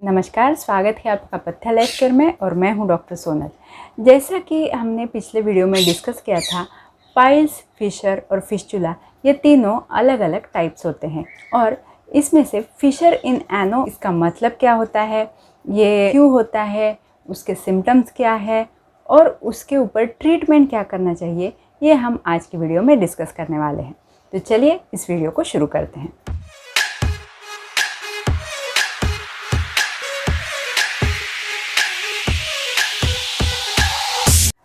नमस्कार, स्वागत है आपका पथ्य लाइफ केयर में और मैं हूं डॉक्टर सोनल। जैसा कि हमने पिछले वीडियो में डिस्कस किया था, पाइल्स, फिशर और फिस्टुला ये तीनों अलग अलग टाइप्स होते हैं और इसमें से फिशर इन एनो इसका मतलब क्या होता है, ये क्यों होता है, उसके सिम्टम्स क्या है और उसके ऊपर ट्रीटमेंट क्या करना चाहिए, ये हम आज की वीडियो में डिस्कस करने वाले हैं। तो चलिए इस वीडियो को शुरू करते हैं।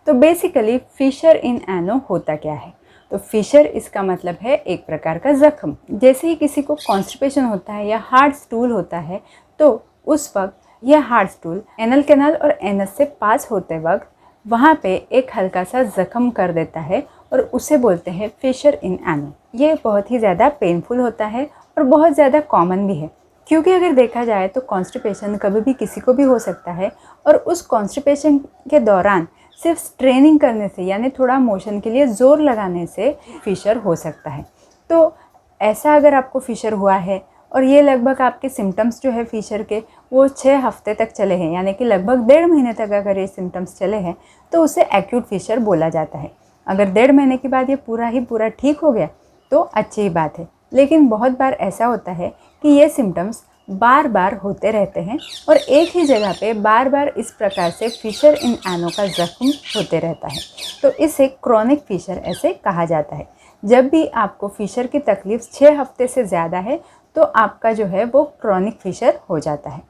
तो बेसिकली फिशर इन एनो होता क्या है? तो फिशर इसका मतलब है एक प्रकार का जख्म। जैसे ही किसी को कॉन्स्टिपेशन होता है या हार्ड स्टूल होता है तो उस वक्त यह हार्ड स्टूल एनल कैनाल और एनस से पास होते वक्त वहाँ पे एक हल्का सा जख्म कर देता है और उसे बोलते हैं फिशर इन एनो। ये बहुत ही ज़्यादा पेनफुल होता है और बहुत ज़्यादा कॉमन भी है, क्योंकि अगर देखा जाए तो कॉन्स्टिपेशन कभी भी किसी को भी हो सकता है और उस कॉन्स्टिपेशन के दौरान सिर्फ स्ट्रेनिंग करने से यानी थोड़ा मोशन के लिए ज़ोर लगाने से फिशर हो सकता है। तो ऐसा अगर आपको फिशर हुआ है और ये लगभग आपके सिम्टम्स जो है फिशर के वो 6 हफ्ते तक चले हैं, यानी कि लगभग 1.5 महीने तक अगर ये सिम्टम्स चले हैं तो उसे एक्यूट फिशर बोला जाता है। अगर 1.5 महीने के बाद ये पूरा ठीक हो गया तो अच्छी ही बात है, लेकिन बहुत बार ऐसा होता है कि ये सिम्टम्स बार बार होते रहते हैं और एक ही जगह पे बार बार इस प्रकार से फिशर इन एनो का जख्म होते रहता है। तो इसे क्रॉनिक फिशर ऐसे कहा जाता है। जब भी आपको फिशर की तकलीफ 6 हफ्ते से ज़्यादा है तो आपका जो है वो क्रॉनिक फिशर हो जाता है।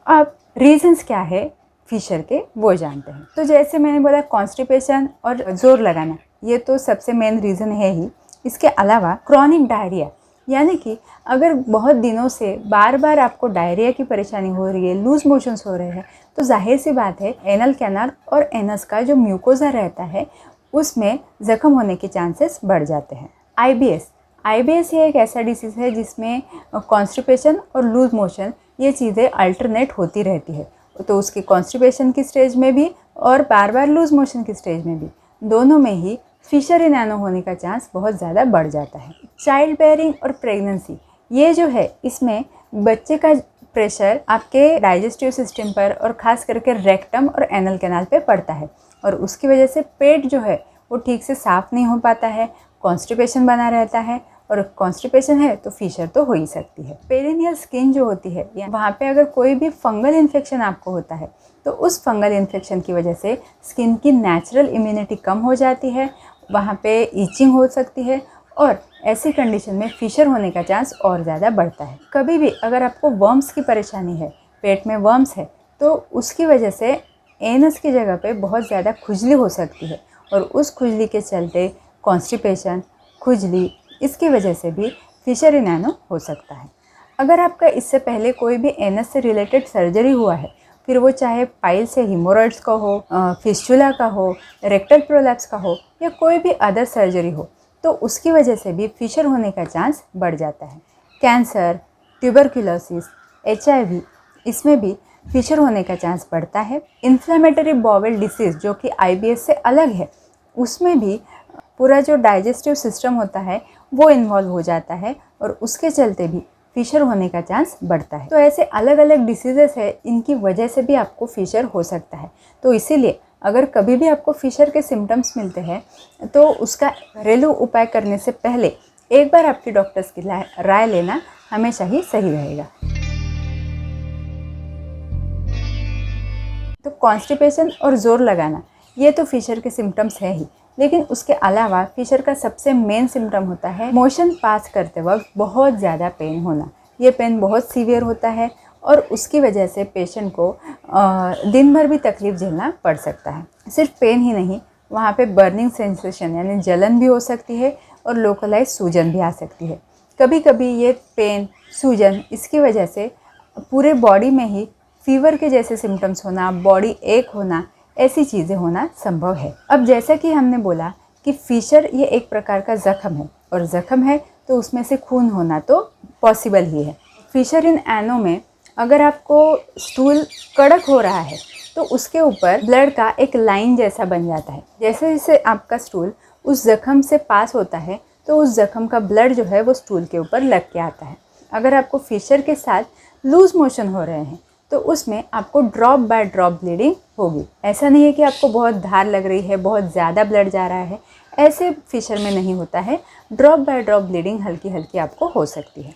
अब रीजंस क्या है फिशर के वो जानते हैं। तो जैसे मैंने बोला कॉन्स्टिपेशन और ज़ोर लगाना ये तो सबसे मेन रीज़न है ही। इसके अलावा क्रॉनिक डायरिया, यानी कि अगर बहुत दिनों से बार बार आपको डायरिया की परेशानी हो रही है, लूज मोशंस हो रहे हैं, तो जाहिर सी बात है एनल कैनाल और एनस का जो म्यूकोजा रहता है उसमें ज़ख्म होने के चांसेस बढ़ जाते हैं। आईबीएस ये एक ऐसा डिसीज़ है जिसमें कॉन्स्टिपेशन और लूज मोशन ये चीज़ें अल्टरनेट होती रहती है। तो उसकी कॉन्स्टिपेशन की स्टेज में भी और बार बार लूज मोशन की स्टेज में भी, दोनों में ही फिशर इन एनो होने का चांस बहुत ज़्यादा बढ़ जाता है। चाइल्ड बेयरिंग और प्रेगनेंसी ये जो है इसमें बच्चे का प्रेशर आपके डाइजेस्टिव सिस्टम पर और ख़ास करके रेक्टम और एनल कैनाल पे पड़ता है और उसकी वजह से पेट जो है वो ठीक से साफ़ नहीं हो पाता है, कॉन्स्टिपेशन बना रहता है और कॉन्स्टिपेशन है तो फिशर तो हो ही सकती है। पेरिनियल स्किन जो होती है वहाँ पे अगर कोई भी फंगल इन्फेक्शन आपको होता है तो उस फंगल इन्फेक्शन की वजह से स्किन की नेचुरल इम्यूनिटी कम हो जाती है, वहाँ पे ईचिंग हो सकती है और ऐसी कंडीशन में फिशर होने का चांस और ज़्यादा बढ़ता है। कभी भी अगर आपको वर्म्स की परेशानी है, पेट में वर्म्स है, तो उसकी वजह से एनस की जगह पे बहुत ज़्यादा खुजली हो सकती है और उस खुजली के चलते कॉन्स्टिपेशन, खुजली, इसकी वजह से भी फिशर इन एनो हो सकता है। अगर आपका इससे पहले कोई भी एनस से रिलेटेड सर्जरी हुआ है, फिर वो चाहे पाइल से हिमोरॉइड्स का हो, फिस्टुला का हो, रेक्टल प्रोलैप्स का हो या कोई भी अदर सर्जरी हो, तो उसकी वजह से भी फिशर होने का चांस बढ़ जाता है। कैंसर, ट्यूबरकुलोसिस, HIV इसमें भी फिशर होने का चांस बढ़ता है। इन्फ्लेमेटरी बाउल डिसीज़ जो कि IBS से अलग है, उसमें भी पूरा जो डाइजेस्टिव सिस्टम होता है वो इन्वॉल्व हो जाता है और उसके चलते भी फिशर होने का चांस बढ़ता है। तो ऐसे अलग अलग डिसीजेस है, इनकी वजह से भी आपको फिशर हो सकता है। तो इसीलिए अगर कभी भी आपको फिशर के सिम्टम्स मिलते हैं तो उसका घरेलू उपाय करने से पहले एक बार आपके डॉक्टर्स की राय लेना हमेशा ही सही रहेगा। तो कॉन्स्टिपेशन और ज़ोर लगाना ये तो फिशर के सिम्टम्स है ही, लेकिन उसके अलावा फिशर का सबसे मेन सिम्टम होता है मोशन पास करते वक्त बहुत ज़्यादा पेन होना। ये पेन बहुत सीवियर होता है और उसकी वजह से पेशेंट को दिन भर भी तकलीफ़ झेलना पड़ सकता है। सिर्फ पेन ही नहीं, वहाँ पे बर्निंग सेंसेशन यानी जलन भी हो सकती है और लोकलाइज सूजन भी आ सकती है। कभी कभी ये पेन, सूजन इसकी वजह से पूरे बॉडी में ही फीवर के जैसे सिम्टम्स होना, बॉडी एक होना, ऐसी चीज़ें होना संभव है। अब जैसा कि हमने बोला कि फिशर ये एक प्रकार का जख्म है और जख्म है तो उसमें से खून होना तो पॉसिबल ही है। फिशर इन एनो में अगर आपको स्टूल कड़क हो रहा है तो उसके ऊपर ब्लड का एक लाइन जैसा बन जाता है। जैसे जैसे आपका स्टूल उस जख्म से पास होता है तो उस जख्म का ब्लड जो है वो स्टूल के ऊपर लग के आता है। अगर आपको फिशर के साथ लूज मोशन हो रहे हैं तो उसमें आपको ड्रॉप बाय ड्रॉप ब्लीडिंग होगी। ऐसा नहीं है कि आपको बहुत धार लग रही है, बहुत ज़्यादा ब्लड जा रहा है, ऐसे फिशर में नहीं होता है। ड्रॉप बाय ड्रॉप ब्लीडिंग हल्की हल्की आपको हो सकती है।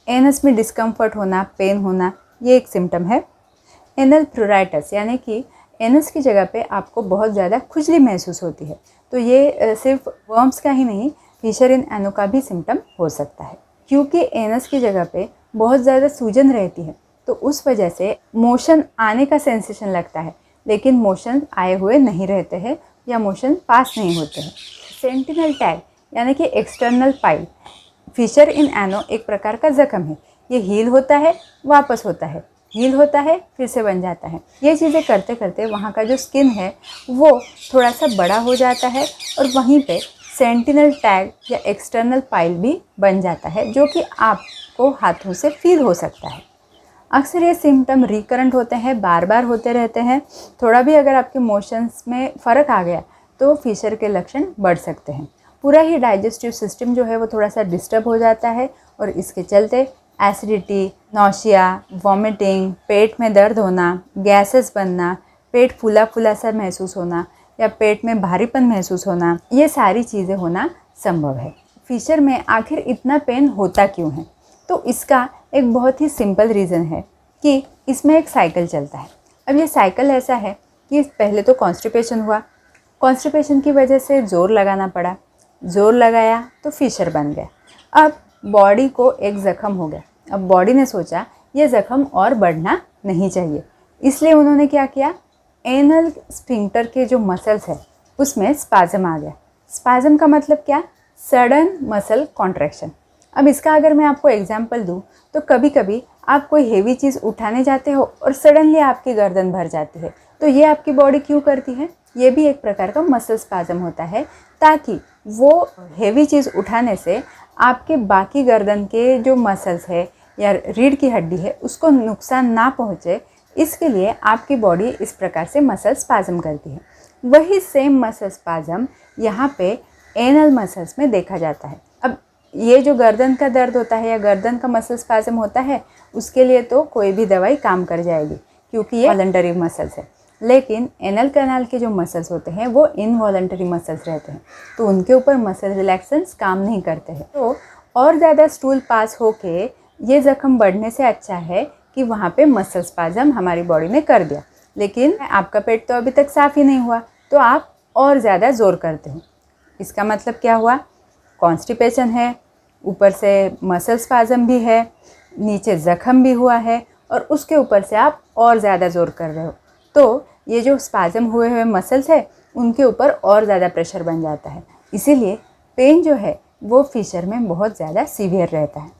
एनस में डिस्कम्फर्ट होना, पेन होना, ये एक सिम्टम है। एनल प्रूराइटस यानी कि एनस की जगह पे आपको बहुत ज़्यादा खुजली महसूस होती है, तो ये सिर्फ वर्म्स का ही नहीं, फिशर इन एनो का भी सिम्टम हो सकता है। क्योंकि एनस की जगह पे बहुत ज़्यादा सूजन रहती है, तो उस वजह से मोशन आने का सेंसेशन लगता है, लेकिन मोशन आए हुए नहीं रहते हैं या मोशन पास नहीं होते हैं। सेंटिनल टैग यानी कि एक्सटर्नल पाइल, फिशर इन एनो एक प्रकार का जख्म है। ये हील होता है, वापस होता है, हील होता है, फिर से बन जाता है। ये चीज़ें करते करते वहाँ का जो स्किन है वो थोड़ा सा बड़ा हो जाता है और वहीं पे सेंटिनल टैग या एक्सटर्नल पाइल भी बन जाता है, जो कि आपको हाथों से फील हो सकता है। अक्सर ये सिम्टम रिकरेंट होते हैं, बार बार होते रहते हैं। थोड़ा भी अगर आपके मोशंस में फ़र्क आ गया तो फिशर के लक्षण बढ़ सकते हैं। पूरा ही डाइजेस्टिव सिस्टम जो है वो थोड़ा सा डिस्टर्ब हो जाता है और इसके चलते एसिडिटी, नौशिया, वॉमिटिंग, पेट में दर्द होना, गैसेस बनना, पेट फूला फूला सा महसूस होना या पेट में भारीपन महसूस होना, ये सारी चीज़ें होना संभव है। फिशर में आखिर इतना पेन होता क्यों है? तो इसका एक बहुत ही सिंपल रीज़न है कि इसमें एक साइकिल चलता है। अब ये साइकिल ऐसा है कि पहले तो कॉन्स्टिपेशन हुआ, कॉन्स्टिपेशन की वजह से ज़ोर लगाना पड़ा, ज़ोर लगाया तो फिशर बन गया। अब बॉडी को एक ज़ख्म हो गया। अब बॉडी ने सोचा ये ज़ख्म और बढ़ना नहीं चाहिए, इसलिए उन्होंने क्या किया, एनल स्फिंक्टर के जो मसल्स है उसमें स्पाज़म आ गया। स्पाज़म का मतलब क्या? Sudden muscle contraction. अब इसका अगर मैं आपको एग्जांपल दूं तो कभी कभी आप कोई हेवी चीज़ उठाने जाते हो और सडनली आपकी गर्दन भर जाती है, तो ये आपकी बॉडी क्यों करती है? ये भी एक प्रकार का मसल स्पाज़म होता है, ताकि वो हेवी चीज़ उठाने से आपके बाकी गर्दन के जो मसल्स है या रीढ़ की हड्डी है उसको नुकसान ना पहुँचे, इसके लिए आपकी बॉडी इस प्रकार से मसल स्पाज़म करती है। वही सेम मसल स्पाज़म यहाँ पे एनल मसल्स में देखा जाता है। अब ये जो गर्दन का दर्द होता है या गर्दन का मसल स्पाज़म होता है, उसके लिए तो कोई भी दवाई काम कर जाएगी क्योंकि ये वॉलंटरी मसल्स है। लेकिन एनल कैनाल के जो मसल्स होते हैं वो इनवॉलंटरी मसल्स रहते हैं, तो उनके ऊपर मसल रिलैक्सेंस काम नहीं करते हैं। तो और ज़्यादा स्टूल पास होके ये ज़ख्म बढ़ने से अच्छा है कि वहाँ पे मसल स्पाज़म हमारी बॉडी ने कर दिया, लेकिन आपका पेट तो अभी तक साफ़ ही नहीं हुआ, तो आप और ज़्यादा ज़ोर करते हो। इसका मतलब क्या हुआ? कॉन्स्टिपेशन है, ऊपर से मसल स्पाज़म भी है, नीचे ज़ख्म भी हुआ है और उसके ऊपर से आप और ज़्यादा ज़ोर कर रहे हो, तो ये जो स्पाज़म हुए हुए मसल्स है उनके ऊपर और ज़्यादा प्रेशर बन जाता है। इसीलिए पेन जो है वो फिशर में बहुत ज़्यादा सीवियर रहता है।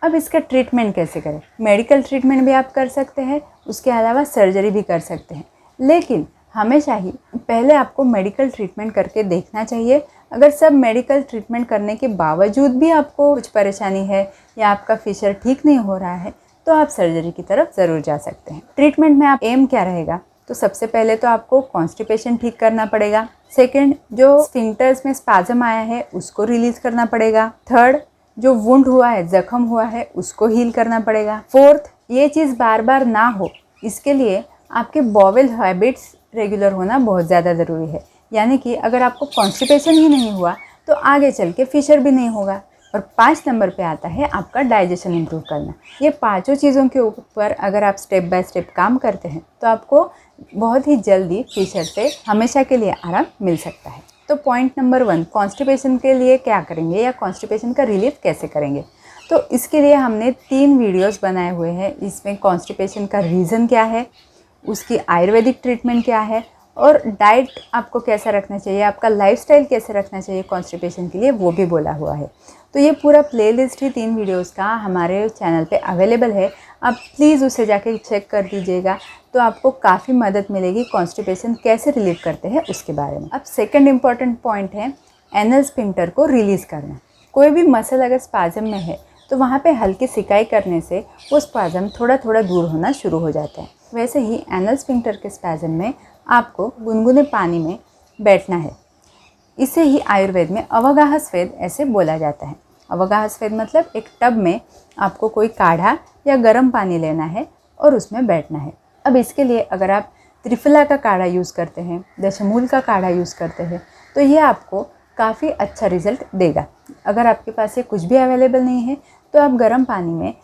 अब इसका ट्रीटमेंट कैसे करें? मेडिकल ट्रीटमेंट भी आप कर सकते हैं, उसके अलावा सर्जरी भी कर सकते हैं, लेकिन हमेशा ही पहले आपको मेडिकल ट्रीटमेंट करके देखना चाहिए। अगर सब मेडिकल ट्रीटमेंट करने के बावजूद भी आपको कुछ परेशानी है या आपका फिशर ठीक नहीं हो रहा है, तो आप सर्जरी की तरफ ज़रूर जा सकते हैं। ट्रीटमेंट में आप एम क्या रहेगा? तो सबसे पहले तो आपको कॉन्स्टिपेशन ठीक करना पड़ेगा। सेकंड, जो स्फिंक्टर्स में स्पाज़म आया है उसको रिलीज़ करना पड़ेगा। थर्ड, जो वुंड हुआ है, ज़ख्म हुआ है, उसको हील करना पड़ेगा। फोर्थ, ये चीज़ बार बार ना हो, इसके लिए आपके बॉवेल हैबिट्स रेगुलर होना बहुत ज़्यादा ज़रूरी है। यानी कि अगर आपको कॉन्स्टिपेशन ही नहीं हुआ तो आगे चल के फिशर भी नहीं होगा। और 5 नंबर पे आता है आपका डाइजेशन इम्प्रूव करना। ये पांचों चीज़ों के ऊपर अगर आप स्टेप बाय स्टेप काम करते हैं तो आपको बहुत ही जल्दी फिशर से हमेशा के लिए आराम मिल सकता है। तो पॉइंट नंबर 1, कॉन्स्टिपेशन के लिए क्या करेंगे या कॉन्स्टिपेशन का रिलीफ कैसे करेंगे? तो इसके लिए हमने 3 वीडियोस बनाए हुए हैं। इसमें कॉन्स्टिपेशन का रीज़न क्या है, उसकी आयुर्वेदिक ट्रीटमेंट क्या है और डाइट आपको कैसा रखना चाहिए, आपका लाइफस्टाइल कैसे रखना चाहिए कॉन्स्टिपेशन के लिए, वो भी बोला हुआ है। तो ये पूरा प्लेलिस्ट ही 3 वीडियोस का हमारे चैनल पे अवेलेबल है, आप प्लीज़ उसे जाके चेक कर दीजिएगा, तो आपको काफ़ी मदद मिलेगी कॉन्स्टिपेशन कैसे रिलीव करते हैं उसके बारे में। अब सेकंड इम्पॉर्टेंट पॉइंट है एनल स्फिंक्टर को रिलीज़ करना। कोई भी मसल अगर स्पाज़म में है तो वहाँ पे हल्की सिकाई करने से वो स्पाज़म थोड़ा थोड़ा दूर होना शुरू हो जाता है। वैसे ही एनल स्फिंक्टर के स्पाज़म में आपको गुनगुने पानी में बैठना है। इसे ही आयुर्वेद में अवगाह स्वेद ऐसे बोला जाता है। अवगाह स्वेद मतलब एक टब में आपको कोई काढ़ा या गर्म पानी लेना है और उसमें बैठना है। अब इसके लिए अगर आप त्रिफला का काढ़ा यूज़ करते हैं, दशमूल का काढ़ा यूज़ करते हैं, तो ये आपको काफ़ी अच्छा रिज़ल्ट देगा। अगर आपके पास ये कुछ भी अवेलेबल नहीं है तो आप गर्म पानी में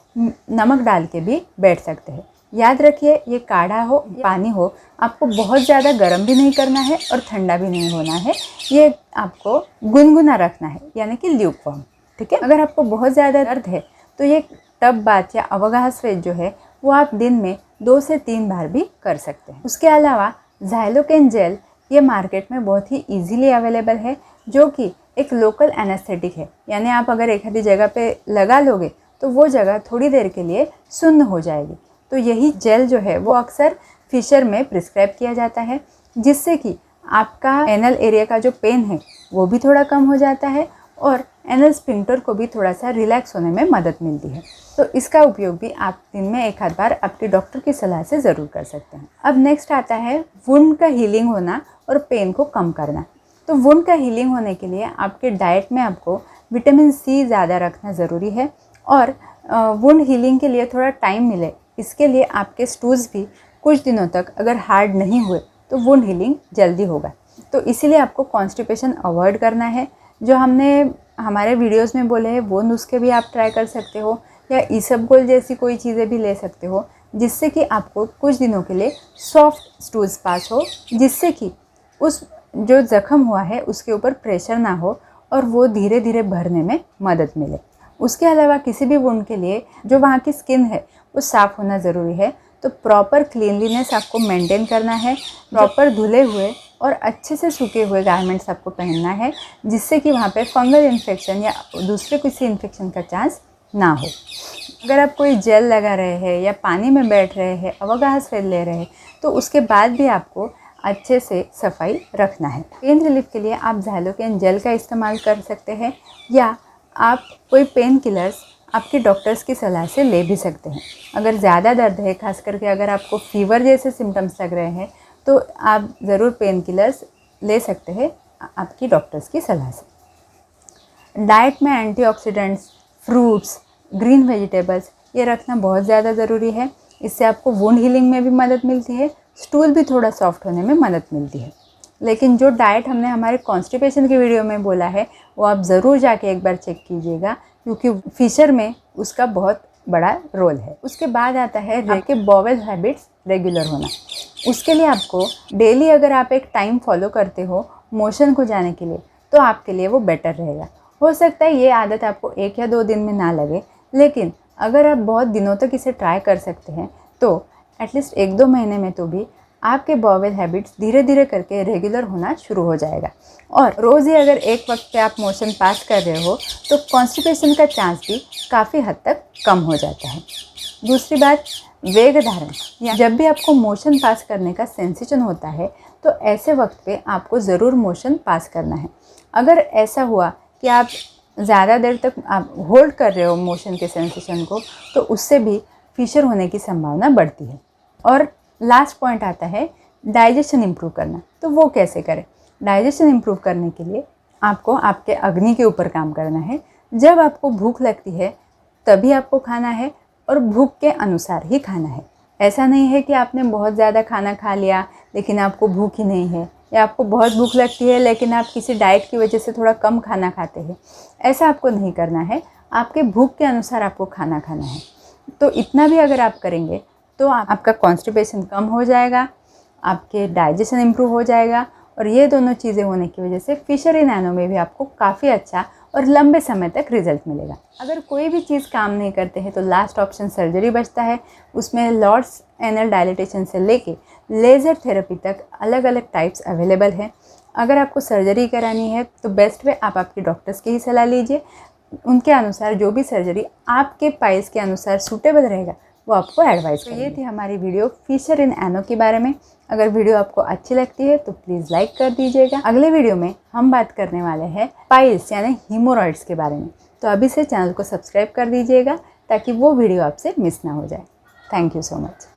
नमक डाल के भी बैठ सकते हैं। याद रखिए, ये काढ़ा हो पानी हो, आपको बहुत ज़्यादा गर्म भी नहीं करना है और ठंडा भी नहीं होना है। ये आपको गुनगुना रखना है, यानी कि ल्यूकवार्म। ठीक है। अगर आपको बहुत ज़्यादा दर्द है तो ये टब बाथ या अवगाहस जो है वो आप दिन में 2 से 3 बार भी कर सकते हैं। उसके अलावा ज़ाइलोकेन जेल ये मार्केट में बहुत ही इजीली अवेलेबल है, जो कि एक लोकल एनेस्थेटिक है। यानी आप अगर एक आधी जगह पे लगा लोगे तो वो जगह थोड़ी देर के लिए सुन्न हो जाएगी। तो यही जेल जो है वो अक्सर फिशर में प्रिस्क्राइब किया जाता है, जिससे कि आपका एनल एरिया का जो पेन है वो भी थोड़ा कम हो जाता है और एनल स्फिंक्टर को भी थोड़ा सा रिलैक्स होने में मदद मिलती है। तो इसका उपयोग भी आप दिन में एक आध बार आपके डॉक्टर की सलाह से ज़रूर कर सकते हैं। अब नेक्स्ट आता है वुंड का हीलिंग होना और पेन को कम करना। तो वुंड का हीलिंग होने के लिए आपके डाइट में आपको विटामिन सी ज़्यादा रखना ज़रूरी है और वुंड हीलिंग के लिए थोड़ा टाइम मिले, इसके लिए आपके स्टूल्स भी कुछ दिनों तक अगर हार्ड नहीं हुए तो वुंड हीलिंग जल्दी होगा। तो इसीलिए आपको कॉन्स्टिपेशन अवॉइड करना है। जो हमने हमारे वीडियोस में बोले हैं वो नुस्खे भी आप ट्राई कर सकते हो, या इसबगोल जैसी कोई चीज़ें भी ले सकते हो, जिससे कि आपको कुछ दिनों के लिए सॉफ्ट स्टूल्स पास हो, जिससे कि उस जो ज़ख्म हुआ है उसके ऊपर प्रेशर ना हो और वो धीरे धीरे भरने में मदद मिले। उसके अलावा किसी भी वुंड के लिए जो वहाँ की स्किन है वो साफ़ होना ज़रूरी है। तो प्रॉपर क्लीनलीनेस आपको मेंटेन करना है, प्रॉपर धुले हुए और अच्छे से सूखे हुए गारमेंट्स आपको पहनना है, जिससे कि वहाँ पे फंगल इन्फेक्शन या दूसरे किसी इन्फेक्शन का चांस ना हो। अगर आप कोई जेल लगा रहे हैं या पानी में बैठ रहे हैं, अवगाहस ले रहे हैं, तो उसके बाद भी आपको अच्छे से सफाई रखना है। पेन रिलीफ के लिए आप ज़ाइलोकेन जेल का इस्तेमाल कर सकते हैं, या आप कोई पेन किलर्स आपके डॉक्टर्स की सलाह से ले भी सकते हैं। अगर ज़्यादा दर्द है, खास करके अगर आपको फीवर जैसे सिम्टम्स लग रहे हैं, तो आप ज़रूर पेन किलर्स ले सकते हैं आपकी डॉक्टर्स की सलाह से। डाइट में एंटीऑक्सीडेंट्स, फ्रूट्स, ग्रीन वेजिटेबल्स ये रखना बहुत ज़्यादा ज़रूरी है। इससे आपको वुंड हीलिंग में भी मदद मिलती है, स्टूल भी थोड़ा सॉफ्ट होने में मदद मिलती है। लेकिन जो डाइट हमने हमारे कॉन्स्टिपेशन की वीडियो में बोला है वो आप ज़रूर जाके एक बार चेक कीजिएगा, क्योंकि फिशर में उसका बहुत बड़ा रोल है। उसके बाद आता है आपके बॉवेल हैबिट्स रेगुलर होना। उसके लिए आपको डेली अगर आप एक टाइम फॉलो करते हो मोशन को जाने के लिए, तो आपके लिए वो बेटर रहेगा। हो सकता है ये आदत आपको 1 या 2 दिन में ना लगे, लेकिन अगर आप बहुत दिनों तक इसे ट्राई कर सकते हैं तो एटलीस्ट 1-2 महीने में तो भी आपके बॉवेल हैबिट्स धीरे धीरे करके रेगुलर होना शुरू हो जाएगा। और रोज़ ही अगर एक वक्त पे आप मोशन पास कर रहे हो तो कॉन्स्टिपेशन का चांस भी काफ़ी हद तक कम हो जाता है। दूसरी बात, वेग धारण, या जब भी आपको मोशन पास करने का सेंसेशन होता है तो ऐसे वक्त पे आपको ज़रूर मोशन पास करना है। अगर ऐसा हुआ कि आप ज़्यादा देर तक आप होल्ड कर रहे हो मोशन के सेंसेशन को, तो उससे भी फिशर होने की संभावना बढ़ती है। और लास्ट पॉइंट आता है डाइजेशन इम्प्रूव करना। तो वो कैसे करें? डाइजेशन इम्प्रूव करने के लिए आपको आपके अग्नि के ऊपर काम करना है। जब आपको भूख लगती है तभी आपको खाना है और भूख के अनुसार ही खाना है। ऐसा नहीं है कि आपने बहुत ज़्यादा खाना खा लिया लेकिन आपको भूख ही नहीं है, या आपको बहुत भूख लगती है लेकिन आप किसी डाइट की वजह से थोड़ा कम खाना खाते हैं। ऐसा आपको नहीं करना है, आपके भूख के अनुसार आपको खाना खाना है। तो इतना भी अगर आप करेंगे तो आपका कॉन्स्टिपेशन कम हो जाएगा, आपके डाइजेशन इम्प्रूव हो जाएगा, और ये दोनों चीज़ें होने की वजह से फिशर इन एनो में भी आपको काफ़ी अच्छा और लंबे समय तक रिजल्ट मिलेगा। अगर कोई भी चीज़ काम नहीं करते हैं तो लास्ट ऑप्शन सर्जरी बचता है। उसमें लॉर्ड्स एनल डायलिटेशन से लेके लेज़र थेरेपी तक अलग अलग टाइप्स अवेलेबल हैं। अगर आपको सर्जरी करानी है तो बेस्ट वे आप आपके डॉक्टर्स की ही सलाह लीजिए। उनके अनुसार जो भी सर्जरी आपके पाइल्स के अनुसार सूटेबल रहेगा वो आपको एडवाइस करेंगे। ये थी हमारी वीडियो फिशर इन एनो के बारे में। अगर वीडियो आपको अच्छी लगती है तो प्लीज़ लाइक कर दीजिएगा। अगले वीडियो में हम बात करने वाले हैं पाइल्स यानी हीमोरॉइड्स के बारे में। तो अभी से चैनल को सब्सक्राइब कर दीजिएगा ताकि वो वीडियो आपसे मिस ना हो जाए। Thank you so much.